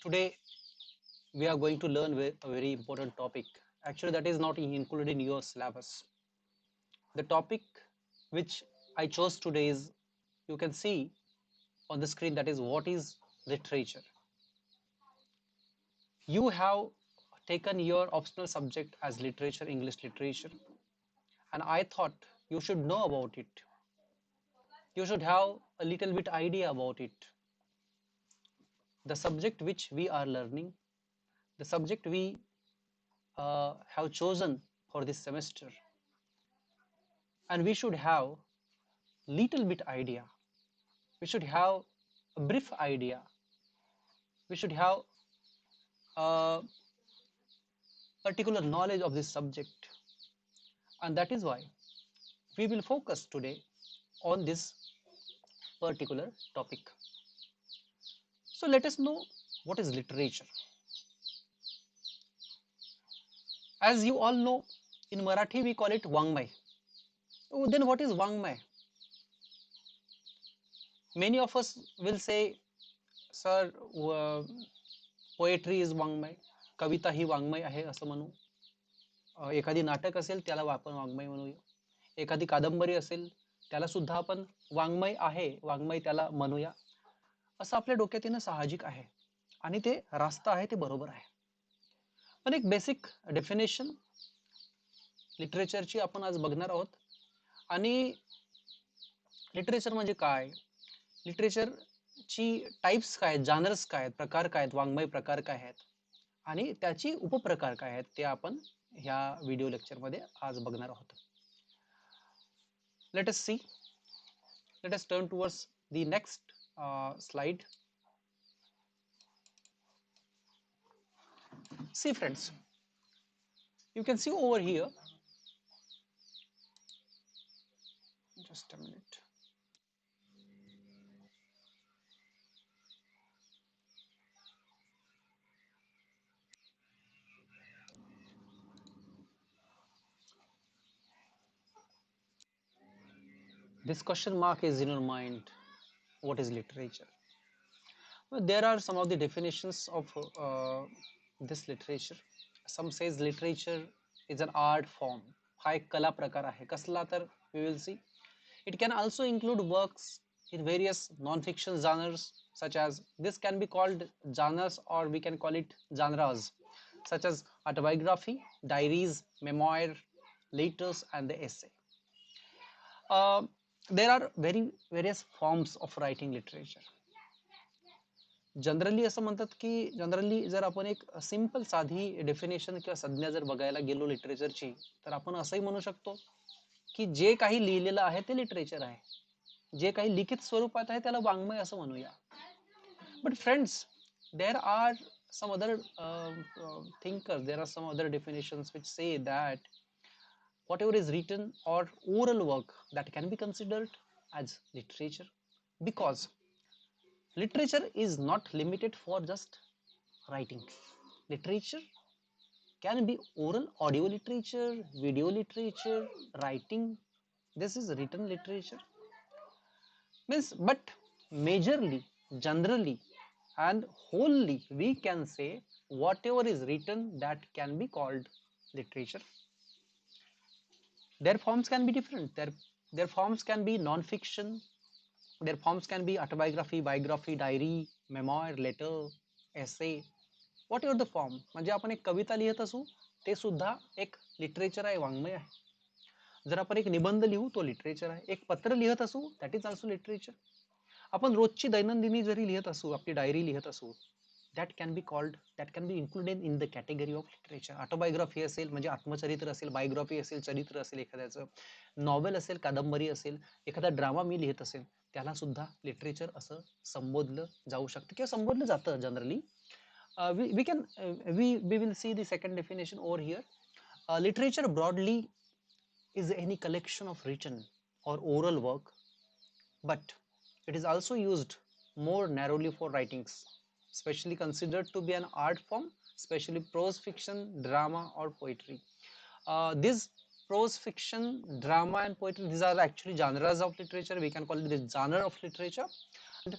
Today we are going to learn a very important topic. Actually, that is not included in your syllabus. The topic which I chose today is, you can see on the screen, that is what is literature. You have taken your optional subject as literature, English literature, and I thought you should know about it. You should have a little bit idea about it. The subject which we are learning, the subject we have chosen for this semester, and we should have little bit idea, we should have a brief idea, we should have a particular knowledge of this subject, and that is why we will focus today on this particular topic. So let us know what is literature. As you all know, in Marathi we call it Wangmay. Oh, then what is Wangmay? Many of us will say, sir, poetry is वाङ्मय, कविता ही वाङ्मय आहे असं म्हणू. एखादी नाटक असेल त्याला आपण वाङ्मय म्हणूया, एखादी कादंबरी असेल त्याला सुद्धा आपण वाङ्मय आहे, वाङ्मय त्याला म्हणूया, असं आपल्या डोक्यात येणं साहजिक आहे आणि ते रास्त आहे, ते बरोबर आहे. पण एक बेसिक डेफिनेशन लिटरेचरची आपण आज बघणार आहोत. आणि लिटरेचर म्हणजे काय, लिटरेचरची टाइप्स काय, जानर्स काय, प्रकार काय, वाङ्मय प्रकार काय आहेत आणि त्याची उपप्रकार काय आहेत, ते आपण ह्या व्हिडिओ लेक्चर मध्ये आज बघणार आहोत. Let us see, let us turn towards the next slide. See friends, you can see over here, just a minute. This question mark is in your mind, what is literature? Well, there are some of the definitions of this literature. Some says literature is an art form. हा एक कला प्रकार आहे. कसला तर we will see. It can also include works in various non-fiction genres, such as, this can be called genres, or we can call it genres, such as autobiography, diaries, memoir, letters, and the essay. There are various forms of writing literature. Generally असं म्हणतात की, generally जर आपण एक simple साधी definition किंवा संज्ञा जर बघायला गेलो लिटरेचरची, तर आपण असंही म्हणू शकतो की जे काही लिहिलेलं आहे ते लिटरेचर आहे, जे काही लिखित स्वरूपात आहे त्याला वाङ्मय असं म्हणूया. But friends, there are some other thinkers, there are some other definitions which say that whatever is written or oral work, that can be considered as literature, because literature is not limited for just writing. Literature can be oral, audio literature, video literature, writing. This is written literature. Means, but majorly, generally, and wholly, we can say whatever is written, that can be called literature. Their forms can be different. Their forms can be non-fiction. Their forms can be autobiography, biography, diary, memoir, letter, essay, whatever the form. म्हणजे आपण एक कविता लिहित असू, ते सुद्धा एक literature आहे, वाङ्मय आहे. जर आपण एक निबंध लिहू, तो लिटरेचर आहे. एक पत्र लिहित असू, दॅट इज ऑल्सो लिटरेचर. आपण रोजची दैनंदिनी जरी लिहित असू, आपली डायरी लिहित असू, that can be called, that can be included in the category of literature. Autobiography असेल म्हणजे आत्मचरित्र असेल, बायोग्राफी असेल, चरित्र असेल एखाद्याचं, नॉवेल असेल, कादंबरी असेल, एखादा ड्रामा मी लिहित असेल, त्याला सुद्धा लिटरेचर असं संबोधलं जाऊ शकतं किंवा संबोधलं जातं generally. We will see the second definition over here. Literature broadly is any collection of written or oral work, but it is also used more narrowly for writings, especially considered to be an art form, especially prose fiction, drama, or poetry. This prose fiction, drama, and poetry, these are actually genres of literature. We can call it the genre of literature. And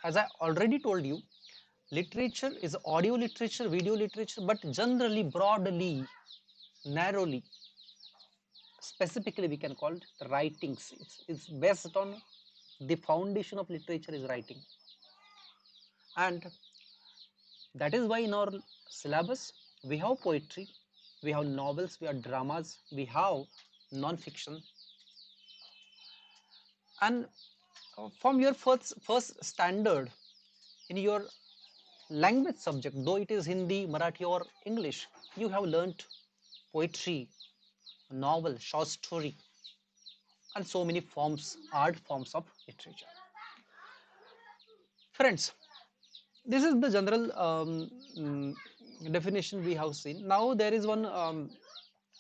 as I already told you, Literature is audio literature, video literature, but generally, broadly, narrowly, specifically, we can call it writings. It's based on the foundation of literature is writing, and that is why in our syllabus we have poetry, we have novels, we have dramas, we have non-fiction, and from your first standard in your language subject, though it is Hindi, Marathi, or English, you have learnt poetry, novel, short story, and so many forms, art forms of literature. Friends, this is the general definition we have seen. Now there is one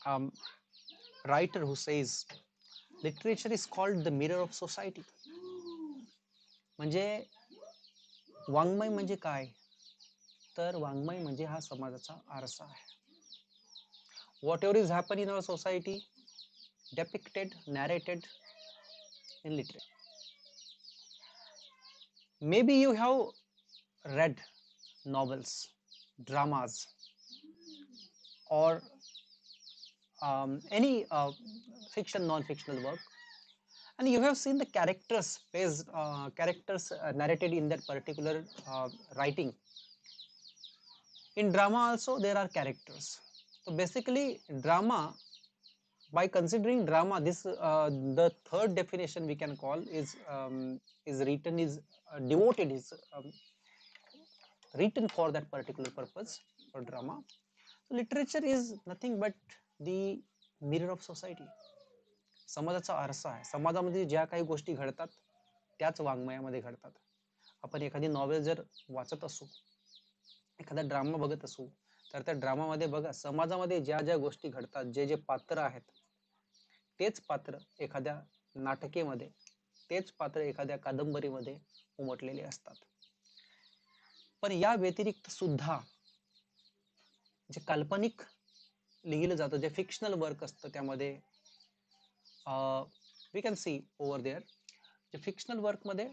um, writer who says literature is called the mirror of society. म्हणजे वाङ्मय म्हणजे काय, तर वाङ्मय म्हणजे हा समाजाचा आरसा आहे. Whatever is happening in our society, depicted, narrated in literature. Maybe you have read novels, dramas, or any fiction, non-fictional work, and you have seen the characters based characters narrated in that particular writing. In drama also there are characters. So basically, drama, by considering drama, this the third definition we can call is written is devoted is written for that particular purpose for drama. So literature is nothing but the mirror of society. समाजाचा आरसा आहे. समाजामध्ये ज्या काही गोष्टी घडतात त्याच वाङ्मयामध्ये घडतात. आपण एखादी नॉवेल जर वाचत असू, एखादा ड्रामा बघत असू, तर त्या ड्रामामध्ये बघा समाजामध्ये ज्या ज्या गोष्टी घडतात, जे जे पात्र आहेत, तेच पात्र एखाद्या नाटकेमध्ये, तेच पात्र एखाद्या कादंबरीमध्ये उमटलेले असतात. पण या व्यतिरिक्त सुद्धा जे काल्पनिक लिहिलं जातं, जे फिक्शनल वर्क असतं, त्यामध्ये we can see over there जे फिक्शनल वर्कमध्ये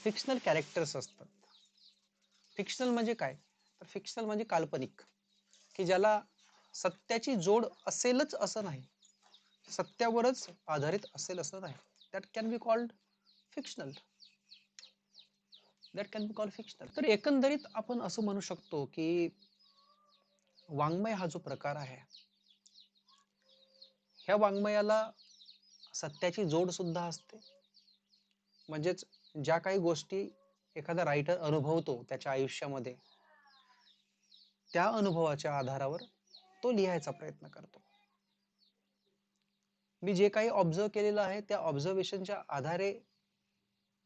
फिक्शनल कॅरेक्टर्स असतात. फिक्शनल म्हणजे काय, तर फिक्शनल म्हणजे काल्पनिक, की ज्याला सत्याची जोड असेलच असं नाही, सत्यावरच आधारित असेल असं नाही. That can be called fictional. तर एकंदरीत आपण असं म्हणू शकतो की वाङ्मय हा जो प्रकार आहे, ह्या वाङ्मयाला सत्याची जोड सुद्धा असते. म्हणजेच ज्या काही गोष्टी एखादा रायटर अनुभवतो त्याच्या आयुष्यामध्ये, त्या अनुभवाच्या आधारावर तो लिहायचा प्रयत्न करतो. मी जे काही ऑब्झर्व केलेलं आहे त्या ऑब्झर्वेशनच्या आधारे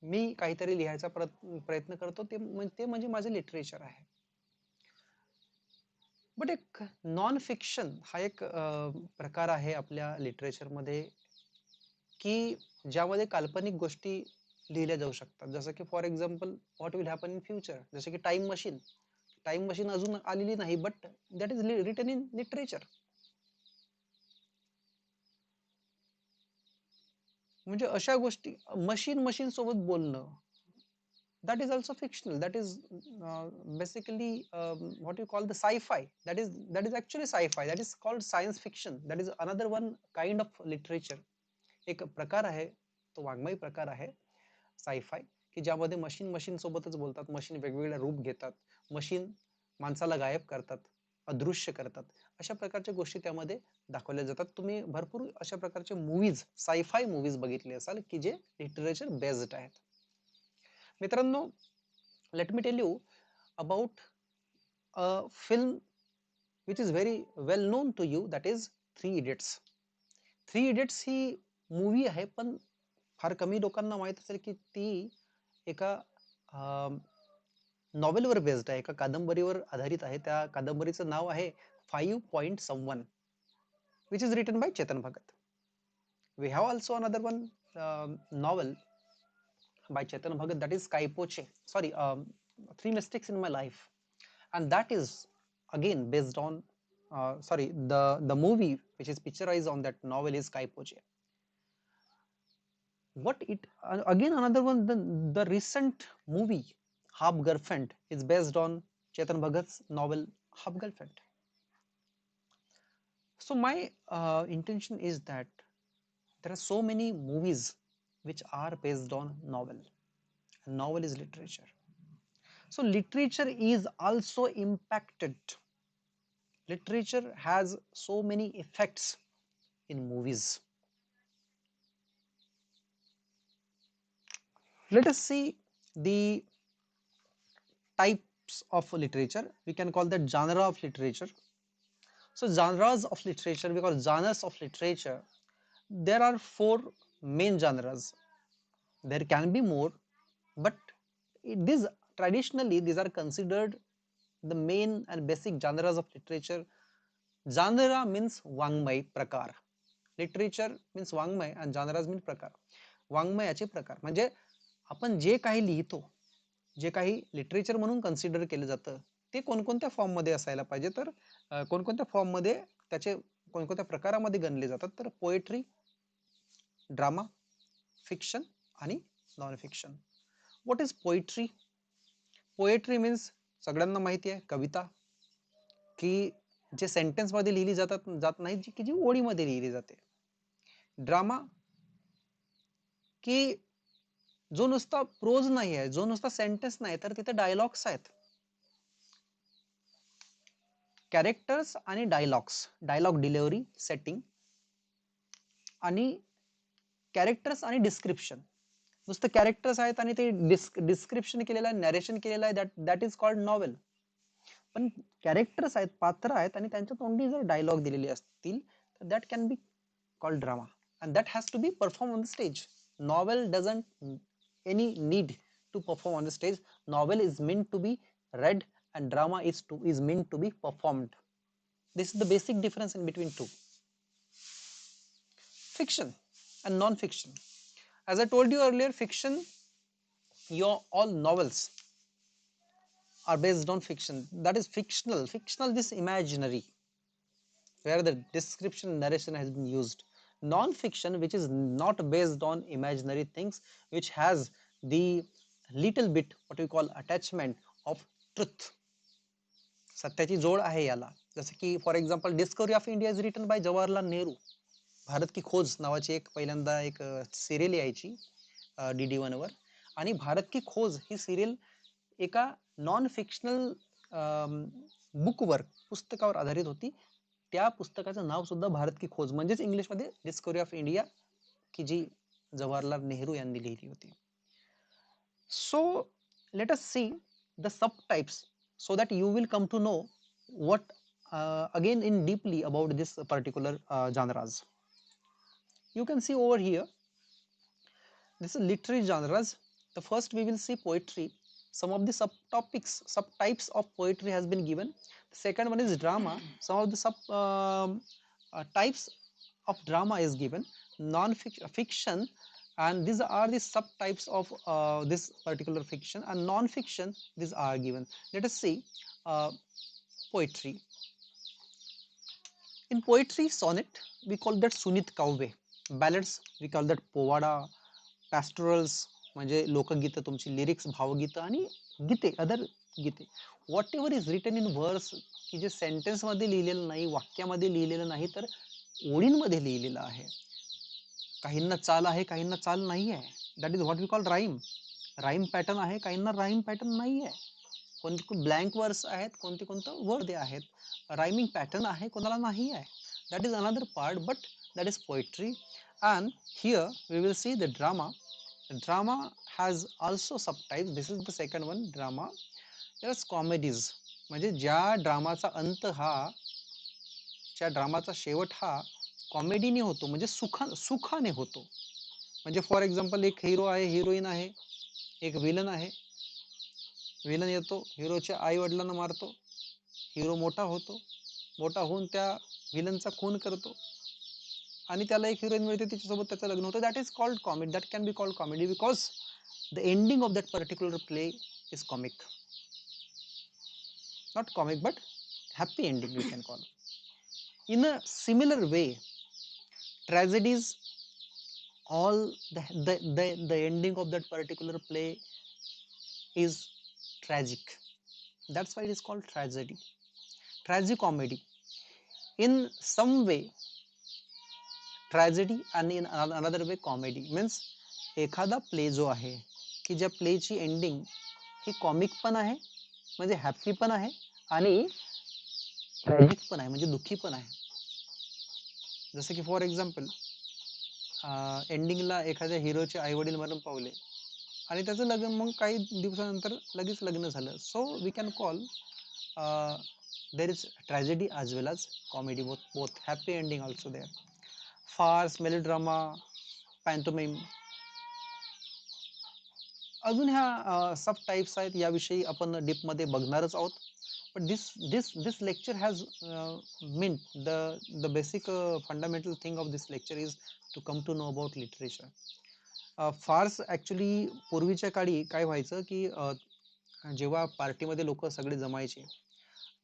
मी काहीतरी लिहायचा प्रयत्न करतो, ते म्हणजे माझे लिटरेचर आहे. बट एक नॉन फिक्शन हा एक प्रकार आहे आपल्या लिटरेचर मध्ये, की ज्यामध्ये काल्पनिक गोष्टी लिहिल्या जाऊ शकतात. जसं की for example what will happen in future, जसं की टाइम मशीन अजून आलेली नाही, but that is written in literature. म्हणजे अशा गोष्टी, मशीन सोबत बोलणं, that is also fictional. That is basically what you call the sci-fi. That is actually sci-fi. That is called science fiction. That is another one kind of literature. एक प्रकार आहे तो, वाङ्मय प्रकार आहे सायफाय, की ज्यामध्ये मशीन सोबतच बोलतात, मशीन वेगवेगळ्या रूप घेतात, मशीन माणसाला गायब करतात, अदृश्य करतात, अशा प्रकारच्या गोष्टी त्यामध्ये दाखवल्या जातात. तुम्ही भरपूर अशा प्रकारचे मूवीज, सायफाय मूवीज बघितले असाल की जे लिटरेचर बेस्ड आहेत. मित्रांनो, let me tell you about a film which is very well known to you, that is Three Idiots. Three Idiots ही मूवी आहे, पण फार कमी लोकांना माहित असेल की ती एका नॉवेलवर बेस्ड आहे, एका कादंबरीवर आधारित आहे. त्या कादंबरीचं नाव आहे 5 Point Someone, which is written by Chetan Bhagat. We have also another one novel by Chetan Bhagat, that is Kaipoche. Sorry, Three Mistakes in My Life, and that is again based on the movie which is picturized on that novel is Kaipoche. what it again another one, the recent movie Half Girlfriend is based on Chetan Bhagat's novel Half Girlfriend. So my intention is that there are so many movies which are based on novel, and novel is literature. So literature is also impacted. Literature has so many effects in movies. Let us see the types of literature. We can call that genre of literature. So genres of literature, because genres of literature, there are four main genres. There can be more, but these traditionally these are considered the main and basic genres of literature. Genre means वाङ्मय प्रकार. Literature means वाङ्मय and genres means प्रकार. वाङ्मयाचे प्रकार म्हणजे आपण जे काही लिहितो, जे काही लिटरेचर म्हणून कन्सिडर केलं जातं ते कोणकोणत्या फॉर्म मध्ये असायला पाहिजे, तर कोणकोणत्या फॉर्म मध्ये त्याचे कोणकोणत्या प्रकारामध्ये गणले जातात, तर पोएट्री, ड्रामा, फिक्शन आणि non fiction. What is poetry? Poetry means सगळ्यांना माहिती आहे कविता, की जे सेंटेन्स मध्ये लिहिली जात नाही, की जी ओळीमध्ये लिहिली जाते. ड्रामा की जो नुसता प्रोज नाही आहे, जो नुसता सेंटेन्स नाही तर तिथे डायलॉग्स आहेत. कॅरेक्टर्स आणि डायलॉग्स, डायलॉग डिलिव्हरी, सेटिंग आणि कॅरेक्टर्स आणि डिस्क्रिप्शन. नुसतं कॅरेक्टर्स आहेत आणि ते डिस्क्रिप्शन केलेलं आहे, नरेशन केलेलं आहे, दॅट इज कॉल्ड नॉवेल. पण कॅरेक्टर्स आहेत, पात्र आहेत आणि त्यांच्या तोंडी जर डायलॉग दिलेले असतील तर that can be called drama, and that has to be performed on the stage. Novel doesn't any need to perform on the stage. Novel is meant to be read and drama is meant to be performed. This is the basic difference in between two. Fiction and non-fiction. As I told you earlier, fiction, your all novels are based on fiction. That is fictional. Fictional is imaginary, where the description narration has been used. Non-fiction, which is not based on imaginary things, which has the little bit what we call attachment of truth. सत्याची जोड आहे याला. जसं की for example Discovery of India is written by Jawaharlal Nehru. Bharat Ki Khoj नावाची एक पहिल्यांदा एक सिरियल यायची DD1 वर, आणि भारत की खोज ही सिरियल एका नॉन फिक्शनल बुकवर, पुस्तकावर आधारित होती. त्या पुस्तकाचं नाव सुद्धा भारत की खोज म्हणजेच इंग्लिश मध्ये डिस्कवरी ऑफ इंडिया, की जी जवाहरलाल नेहरू यांनी लिहिली होती. So let us see the sub types so that you will come to know what again in deeply about this particular genres. You can see over here, this is literary genres. The first we will see poetry. Some of the subtopics, subtypes of poetry has been given. The second one is drama. Some of the sub types of drama is given. Non-fiction, and these are the subtypes of this particular fiction, and non-fiction, these are given. Let us see poetry. In poetry, sonnet we call that sunit kavve. Ballads we call that povada. Pastorals म्हणजे लोकगीतं, तुमची lyrics, भावगीतं आणि गीते, other गीते. Whatever is written in verse, की जे sentence मध्ये लिहिलेलं नाही, वाक्यामध्ये लिहिलेलं नाही, तर ओळींमध्ये लिहिलेलं आहे. काहींना चाल आहे, काहींना चाल नाही आहे. That is what we call rhyme. Rhyme pattern आहे, काहींना राईम पॅटर्न नाही आहे. कोणते ब्लँक वर्स आहेत, कोणते कोणतं वर्ड आहेत. रायमिंग पॅटर्न आहे, कोणाला नाही आहे. That is another part, but that is poetry. And here we will see the drama. Drama has also subtypes. This is the second one, drama. There is comedies. म्हणजे ज्या ड्रामाचा अंत हा, ज्या ड्रामाचा शेवट हा कॉमेडीने होतो, म्हणजे सुखाने होतो. म्हणजे फॉर एक्झाम्पल एक हिरो आहे, हिरोईन आहे, एक विलन आहे. विलन येतो, हिरोच्या आई वडिलांना मारतो. हिरो मोठा होतो, मोठा होऊन त्या विलनचा खून करतो आणि त्याला एक हिरोईन मिळते, तिच्यासोबत त्याचं लग्न होतं. That is called comedy. That can be called comedy because the ending of that particular play is comic. Not comic, but happy ending we can call. In a similar way, tragedies all the ending of that particular play is tragic. That's why it is called tragedy, tragicomedy. In some way tragedy and in another way comedy means एखादा play जो आहे की ज्या प्लेची ending ही comic पण आहे म्हणजे happy पण आहे आणि ट्रॅजिक पण आहे म्हणजे दुःखी पण आहे. जसं की फॉर एक्झाम्पल एंडिंगला एखाद्या हिरोचे आई वडील मरण पावले आणि त्याचं लग्न मग काही दिवसानंतर लगेच लग्न झालं. So we can call there is tragedy as well as comedy, both happy ending also there. Farce, melodrama, pantomime, अजून ह्या सब टाइप्स आहेत, याविषयी आपण डीप मध्ये बघणारच आहोत. but this lecture has meant the basic fundamental thing of this lecture is to come to know about literature. Farce actually पूर्वीच्या काळी काय व्हायचं की जेव्हा पार्टीमध्ये लोक सगळे जमायचे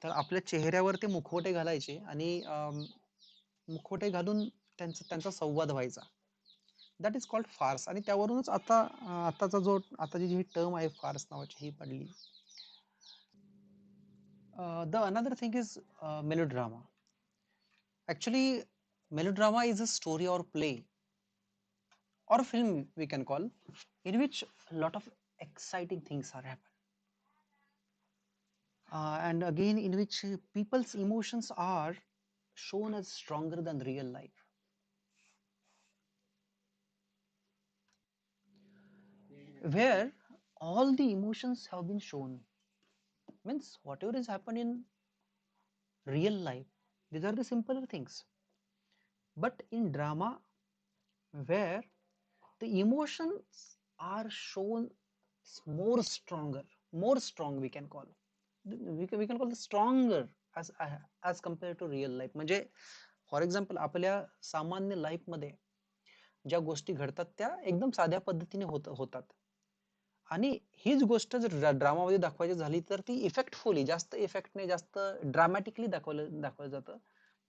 तर आपल्या चेहऱ्यावर ते मुखवटे घालायचे आणि मुखवटे घालून त्यांचा संवाद व्हायचा. That is called farce. आणि त्यावरूनच आताचा जो आताची जी टर्म आहे फार्स नावाची ही पडली. The another thing is melodrama. Actually, melodrama is a story or play or film we can call in which a lot of exciting things are happening. And again, in which people's emotions are shown as stronger than real life. Where all the emotions have been shown. Means whatever is happened in real life, these are the simpler things. But in drama, where the emotions are shown more strong we can call. We can call the stronger as compared to real life. म्हणजे for example आपल्या सामान्य life मध्ये ज्या गोष्टी घडतात त्या एकदम साध्या पद्धतीने होतात आणि हीच गोष्ट जर ड्रामा मध्ये दाखवायची झाली तर ती इफेक्टफुली जास्त इफेक्टने जास्त ड्रामॅटिकली दाखवलं जातं.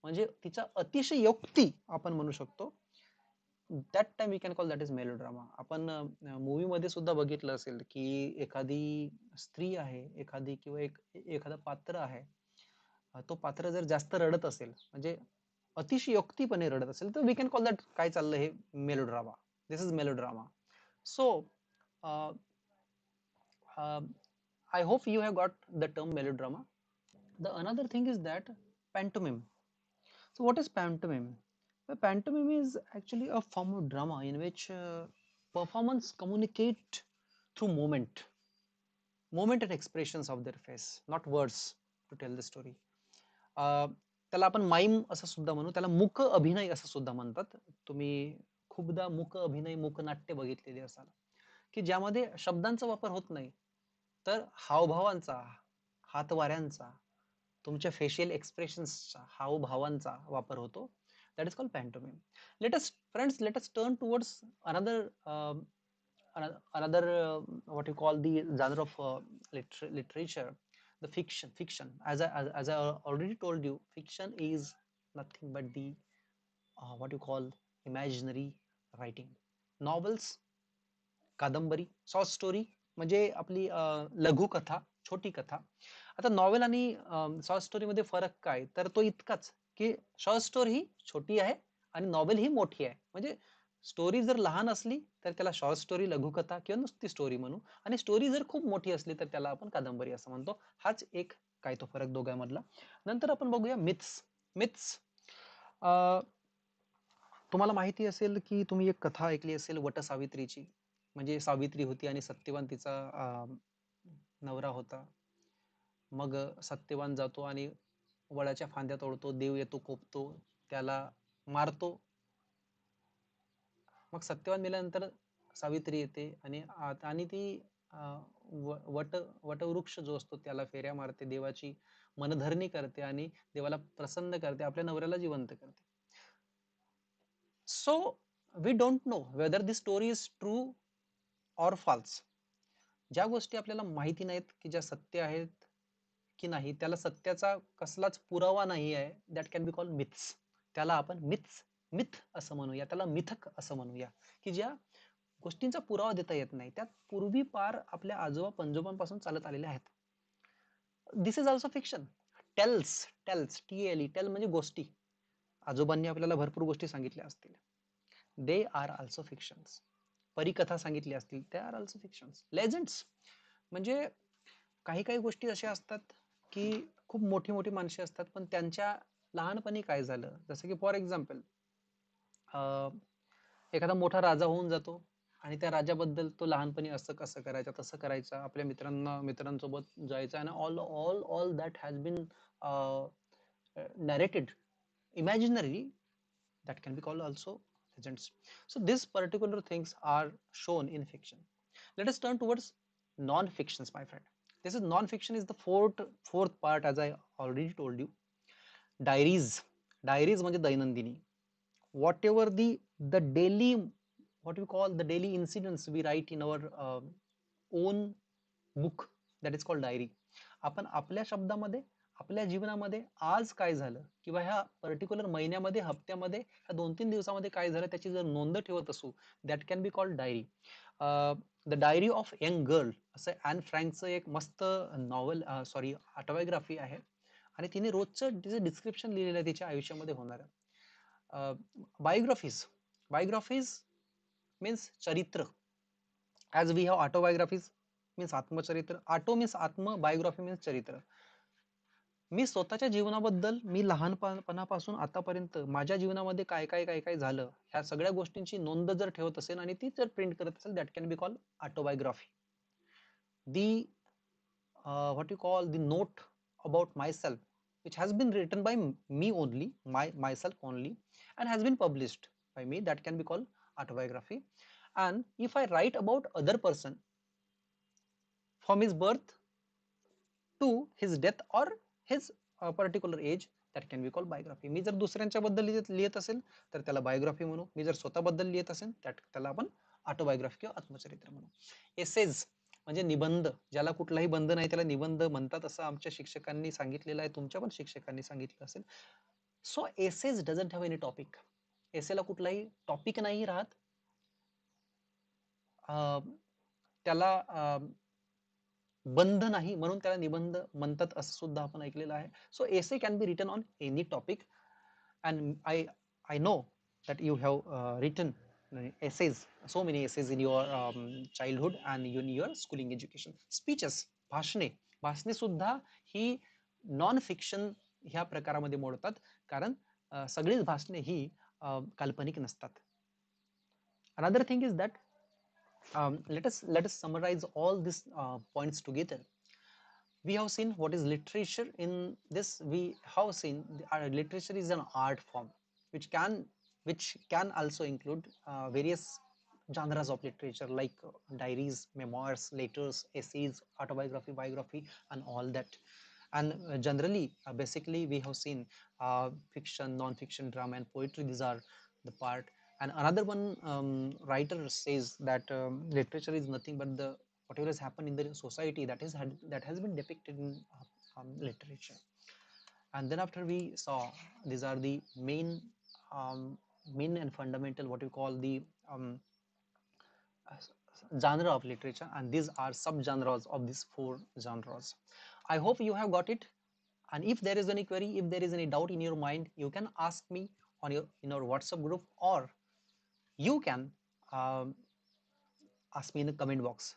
म्हणजे तिचा अतिशयोक्ती आपण म्हणू शकतो. That time we can call that is melodrama. आपण मूवी मध्ये सुद्धा बघितलं असेल की एखादी स्त्री आहे, एखादी किंवा एखादं पात्र आहे, तो पात्र जर जास्त रडत असेल म्हणजे अतिशयोक्तीपणे रडत असेल तर वी कॅन कॉल दॅट काय चाललंय हे melodrama. This is melodrama. So I hope you have got the term melodrama. The another thing is that pantomime. So what is pantomime? Pantomime is actually a form of drama in which performance communicate through moment and expressions of their face, not words to tell the story. त्याला आपण mime असं सुद्धा म्हणू, त्याला मुक अभिनय असं सुद्धा म्हणतात. तुम्ही खूपदा मुक अभिनय, मुकनाट्य बघितलेले असाल की ज्यामध्ये शब्दांचा वापर होत नाही तर हावभावांचा, हातवाऱ्यांचा, तुमच्या फेशियल एक्सप्रेशन्सचा, हावभावांचा वापर होतो. That is called pantomime. Let us turn towards what you call the genre of literature, the fiction. As I already told you, fiction is nothing but the what you call imaginary writing. Novels, Kadambari, short story म्हणजे आपली लघुकथा, छोटी कथा. आता novel आणि short story मध्ये फरक काय तर तो इतकाच की शॉर्ट स्टोरी ही छोटी आहे आणि नॉवेल ही मोठी आहे. म्हणजे स्टोरी जर लहान असली तर त्याला शॉर्ट स्टोरी, लघुकथा किंवा नुसती स्टोरी म्हणू, आणि स्टोरी जर खूप मोठी असली तर त्याला आपण कादंबरी असं म्हणतो. हाच एक काय तो फरक दोघांमधला. नंतर आपण बघूया मिथ्स. मिथ्स तुम्हाला माहिती असेल की तुम्ही एक कथा ऐकली असेल वटसावित्रीची. म्हणजे सावित्री होती आणि सत्यवान तिचा नवरा होता. मग सत्यवान जातो आणि वडाच्या फांद्या तोडतो, देव येतो, कोपतो, त्याला मारतो. मग सत्यवान मेल्यानंतर सावित्री येते आणि ती वटवृक्ष जो असतो त्याला फेऱ्या मारते, देवाची मनधरणी करते आणि देवाला प्रसन्न करते, आपल्या नवऱ्याला जिवंत करते. So we don't know whether this story is true or false. ज्या गोष्टी आपल्याला माहिती नाहीत की ज्या सत्य आहेत की नाही, त्याला सत्याचा कसलाच पुरावा नाही आहे, that can be called myths. त्याला आपण मिथ्स मिथ असं म्हणूया, त्याला मिथक असं म्हणूया, की ज्या गोष्टींचा पुरावा देता येत नाही, त्यात पूर्वीपार आपल्या आजोबा पंजोबांपासून चालत आलेल्या आहेत. This is also fiction. Tales tale म्हणजे गोष्टी. आजोबांनी आपल्याला भरपूर गोष्टी सांगितल्या असतील. They are also फिक्शन्स. परिकथा सांगितली असतील, दे आर ऑल्सो फिक्शन्स. लेजंड्स म्हणजे काही काही गोष्टी अशा असतात की खूप मोठी मोठी माणसे असतात, पण त्यांच्या लहानपणी काय झालं, जसं की फॉर एक्झाम्पल एखादा मोठा राजा होऊन जातो आणि त्या राजाबद्दल तो लहानपणी असं कसं करायचा, तसं करायचा, आपल्या मित्रांसोबत जायचं, आणि all that has been narrated imaginarily, that can be called also legends. So these particular things are shown in fiction. Let us turn towards non-fictions, my friend. This is non-fiction is the fourth part, as I already told you. Diaries म्हणजे दैनंदिनी. Whatever the daily, what we call the daily incidents we write in our own book, that is called diary. आपण आपल्या शब्दामध्ये, आपल्या जीवनामध्ये आज काय झालं किंवा ह्या पर्टिक्युलर महिन्यामध्ये, हप्त्यामध्ये, ह्या 2-3 दिवसामध्ये काय झालं त्याची जर नोंद ठेवत असू, that can be called diary. The diary of young girl असं ॲन फ्रँकचं एक मस्त नॉवल, सॉरी, ऑटोबायोग्राफी आहे, आणि तिने रोजचं तिचं डिस्क्रिप्शन लिहिलेलं आहे तिच्या आयुष्यामध्ये होणारं. बायोग्राफीज मीन्स चरित्र. As we have autobiographies means आत्मचरित्र. ऑटो मीन्स आत्म, बायोग्राफी मीन्स चरित्र. मी स्वतःच्या जीवनाबद्दल, मी लहानपणापासून आतापर्यंत माझ्या जीवनामध्ये काय काय काय काय झालं, ह्या सगळ्या गोष्टींची नोंद जर ठेवत असेल आणि ती जर प्रिंट करत असेल, that can be call autobiography. The what you call the note about myself, which has been written by me only, myself only, and has been published by me, that can be called autobiography. And if I write about other person from his birth to his death or his particular age, that can be called biography. मी जर दुसऱ्यांच्या बद्दल लिहित असेल तर त्याला biography म्हणू, मी जर स्वतःबद्दल लिहित असेल त्याला आपण ऑटोबायोग्राफी किंवा आत्मचरित्र म्हणू. एसेज म्हणजे निबंध, ज्याला कुठलाही बंध नाही त्याला निबंध म्हणतात, असं आमच्या शिक्षकांनी सांगितलेलं आहे, तुमच्या पण शिक्षकांनी सांगितलं असेल. So essays doesn't have any topic. एसेला कुठलाही टॉपिक नाही राहत, त्याला बंध नाही, म्हणून त्याला निबंध म्हणतात असं सुद्धा आपण ऐकलेलं आहे. So essay can be written on any topic, and I know that you have written essays, so many essays in your childhood and in your schooling education. Speeches, भाषणे सुद्धा ही नॉन फिक्शन ह्या प्रकारामध्ये मोडतात, कारण सगळीच भाषणे ही काल्पनिक नसतात. Another thing is that let us summarize all these points together. We have seen what is literature. In this we have seen literature is an art form which can also include various genres of literature, like diaries, memoirs, letters, essays, autobiography, biography, and all that. And generally, basically we have seen fiction, non-fiction, drama, and poetry. These are the part. And another one, writer says that literature is nothing but the whatever has happened in the society that has been depicted in literature. And then after we saw, these are the main and fundamental, what you call the genre of literature, and these are subgenres of these 4 genres. I hope you have got it. And if there is any query, if there is any doubt in your mind, you can ask me in our WhatsApp group, or you can ask me in the comment box.